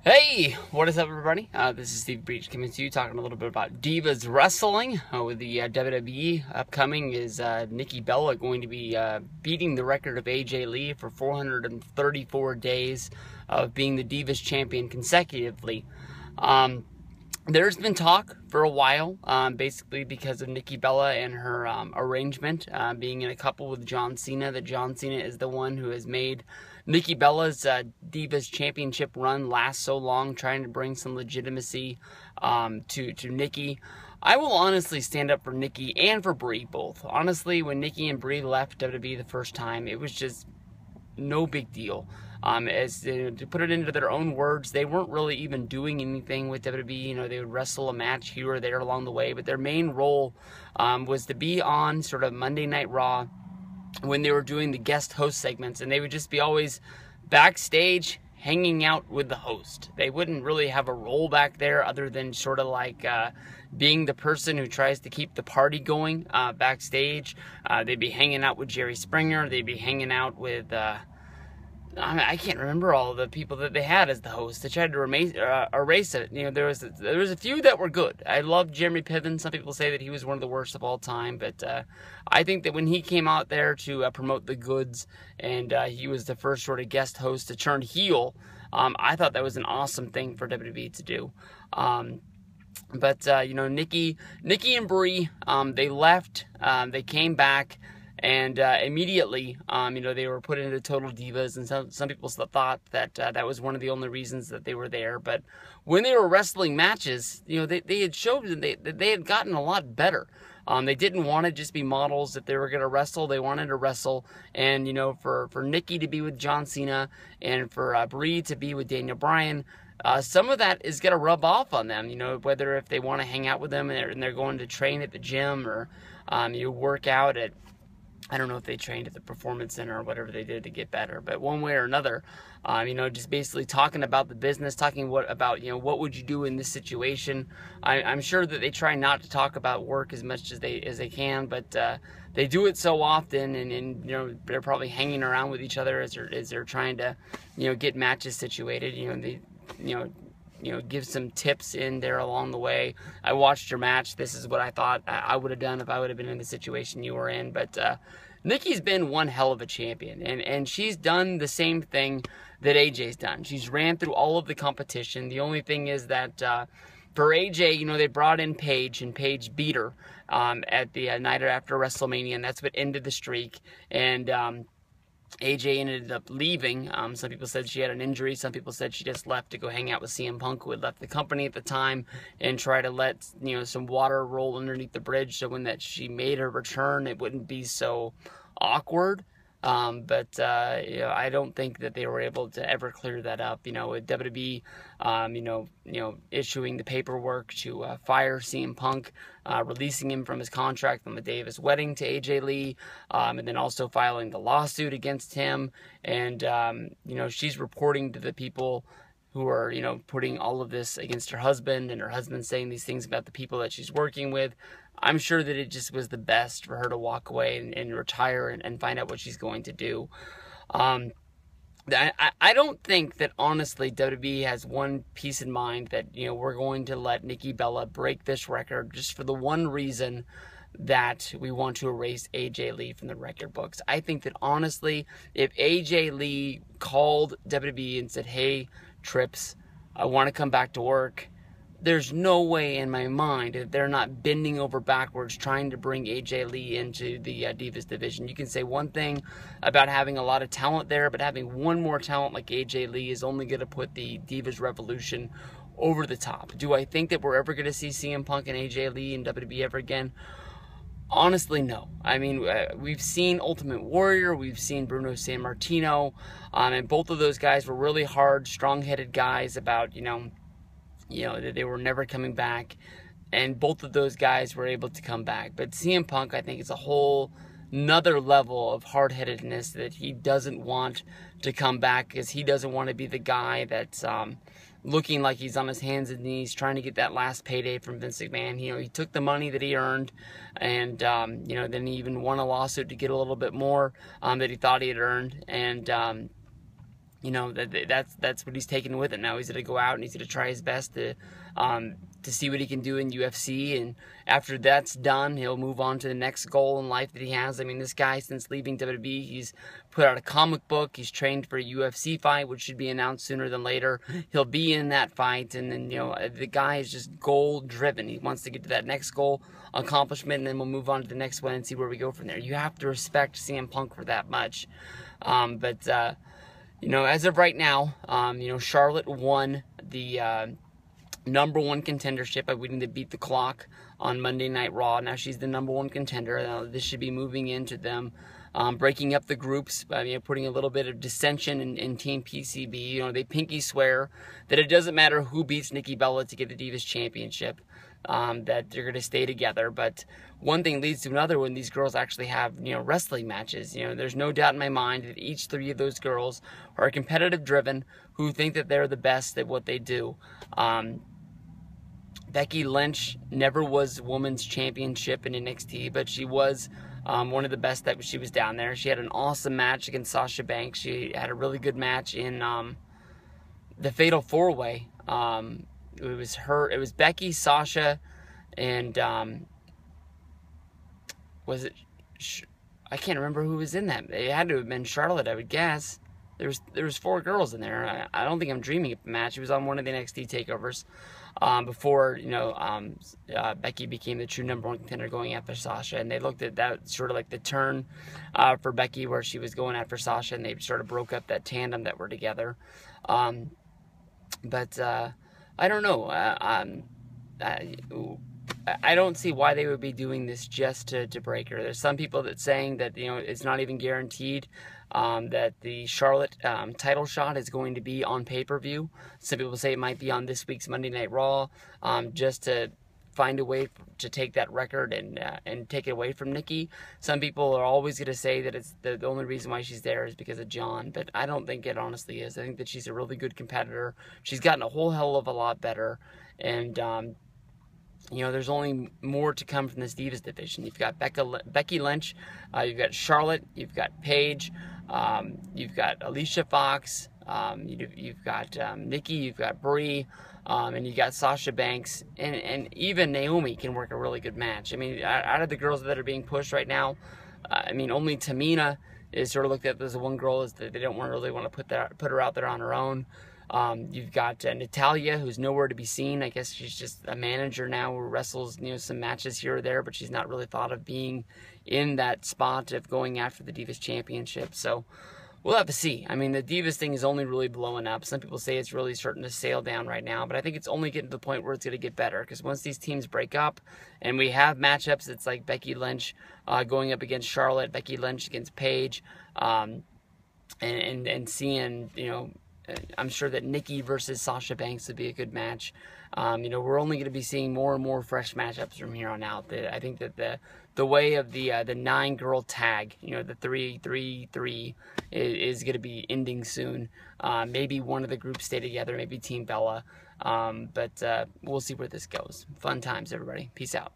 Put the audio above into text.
Hey, what is up, everybody? This is Steve Breach coming to you, talking a little bit about Divas Wrestling. With the WWE upcoming, is Nikki Bella going to be beating the record of AJ Lee for 434 days of being the Divas champion consecutively. There's been talk for a while, basically because of Nikki Bella and her arrangement, being in a couple with John Cena, that John Cena is the one who has made Nikki Bella's Divas Championship run last so long, trying to bring some legitimacy to Nikki. I will honestly stand up for Nikki and for Brie both. Honestly, when Nikki and Brie left WWE the first time, it was just no big deal. To put it into their own words, they weren't really even doing anything with WWE. They would wrestle a match here or there along the way, but their main role was to be on sort of Monday Night Raw when they were doing the guest host segments, and they would just be always backstage hanging out with the host. They wouldn't really have a role back there other than sort of like being the person who tries to keep the party going backstage. They'd be hanging out with Jerry Springer. They'd be hanging out with I can't remember all the people that they had as the host. They tried to erase it. There was a few that were good. I loved Jeremy Piven. Some people say that he was one of the worst of all time, but I think that when he came out there to promote the goods, and he was the first sort of guest host to turn heel, I thought that was an awesome thing for WWE to do. But Nikki and Brie, they left. They came back. And immediately, they were put into Total Divas, and some people thought that that was one of the only reasons that they were there. But when they were wrestling matches, they had showed that they had gotten a lot better. They didn't want to just be models that they were going to wrestle. They wanted to wrestle. And, for Nikki to be with John Cena and for Brie to be with Daniel Bryan, some of that is going to rub off on them, whether if they want to hang out with them and they're going to train at the gym or work out at, I don't know if they trained at the Performance Center or whatever they did to get better, but one way or another, just basically talking about the business, talking about what would you do in this situation. I'm sure that they try not to talk about work as much as they can, but they do it so often, and they're probably hanging around with each other as they're trying to get matches situated. Give some tips in there along the way. I watched your match. This is what I thought I would have done if I would have been in the situation you were in. But Nikki's been one hell of a champion, and she's done the same thing that AJ's done. She's ran through all of the competition. The only thing is that for AJ, they brought in Paige, and Paige beat her at the night after WrestleMania, and that's what ended the streak. And AJ ended up leaving. Some people said she had an injury. Some people said she just left to go hang out with CM Punk, who had left the company at the time, and try to let some water roll underneath the bridge, so when she made her return, it wouldn't be so awkward. But I don't think that they were able to ever clear that up. With WWE, issuing the paperwork to fire CM Punk, releasing him from his contract on the day of his wedding to AJ Lee, and then also filing the lawsuit against him. And she's reporting to the people who are, putting all of this against her husband, and her husband saying these things about the people that she's working with. I'm sure that it just was the best for her to walk away and retire and find out what she's going to do. I don't think that, honestly, WWE has one piece in mind that, we're going to let Nikki Bella break this record just for the one reason that we want to erase AJ Lee from the record books. I think that, honestly, if AJ Lee called WWE and said, "Hey, Trips, I want to come back to work," there's no way in my mind that they're not bending over backwards trying to bring AJ Lee into the Divas division. You can say one thing about having a lot of talent there, but having one more talent like AJ Lee is only going to put the Divas Revolution over the top. Do I think that we're ever going to see CM Punk and AJ Lee in WWE ever again? Honestly, no. I mean, we've seen Ultimate Warrior, we've seen Bruno Sammartino, and both of those guys were really hard, strong-headed guys about, that they were never coming back, and both of those guys were able to come back. But CM Punk, I think, is a whole another level of hard-headedness that he doesn't want to come back, because he doesn't want to be the guy that's looking like he's on his hands and knees trying to get that last payday from Vince McMahon. He took the money that he earned, and then he even won a lawsuit to get a little bit more that he thought he had earned, and you know, that's what he's taking with it. Now he's going to go out and he's going to try his best to see what he can do in UFC, and after that's done, he'll move on to the next goal in life that he has. I mean, this guy, since leaving WWE, he's put out a comic book. He's trained for a UFC fight, which should be announced sooner than later. He'll be in that fight, and then, you know, the guy is just goal-driven. He wants to get to that next goal accomplishment, and then we'll move on to the next one and see where we go from there. You have to respect CM Punk for that much. You know, as of right now, you know, Charlotte won the #1 contendership by winning to Beat the Clock on Monday Night Raw. Now she's the #1 contender. This should be moving into them breaking up the groups, you know, putting a little bit of dissension in Team PCB. You know, they pinky swear that it doesn't matter who beats Nikki Bella to get the Divas Championship, that they're going to stay together. But one thing leads to another when these girls actually have, you know, wrestling matches. You know, there's no doubt in my mind that each three of those girls are competitive driven, who think that they're the best at what they do. Becky Lynch never was women's championship in NXT, but she was one of the best that she was down there. She had an awesome match against Sasha Banks. She had a really good match in the Fatal 4-Way. It was Becky, Sasha, and was it? I can't remember who was in that. It had to have been Charlotte, I would guess. There was 4 girls in there. I don't think I'm dreaming of the match. It was on one of the NXT takeovers before, you know, Becky became the true #1 contender going after Sasha, and they looked at that sort of like the turn for Becky where she was going after Sasha, and they sort of broke up that tandem that were together. But I don't know. I don't see why they would be doing this just to break her. There's some people that saying that, you know, it's not even guaranteed that the Charlotte title shot is going to be on pay-per-view. Some people say it might be on this week's Monday Night Raw, just to find a way to take that record and take it away from Nikki. Some people are always going to say that it's the only reason why she's there is because of John, but I don't think it honestly is. I think that she's a really good competitor. She's gotten a whole hell of a lot better, and you know, there's only more to come from this Divas division. You've got Becky Lynch, you've got Charlotte, you've got Paige, you've got Alicia Fox, you've got Nikki, you've got Brie, and you got Sasha Banks, and even Naomi can work a really good match. I mean, out of the girls that are being pushed right now, I mean, only Tamina is sort of looked at as the one girl is that they don't really want to put her out there on her own. You've got Natalya, who's nowhere to be seen. I guess she's just a manager now who wrestles, you know, some matches here or there, but she's not really thought of being in that spot of going after the Divas Championship. So we'll have to see. I mean, the Divas thing is only really blowing up. Some people say it's really starting to sail down right now, but I think it's only getting to the point where it's going to get better, because once these teams break up and we have matchups, it's like Becky Lynch going up against Charlotte, Becky Lynch against Paige, and seeing, you know, I'm sure that Nikki versus Sasha Banks would be a good match. You know, we're only going to be seeing more and more fresh matchups from here on out. I think that the way of the 9-girl tag, you know, the 3-3-3 is going to be ending soon. Maybe one of the groups stay together, maybe Team Bella. But we'll see where this goes. Fun times, everybody. Peace out.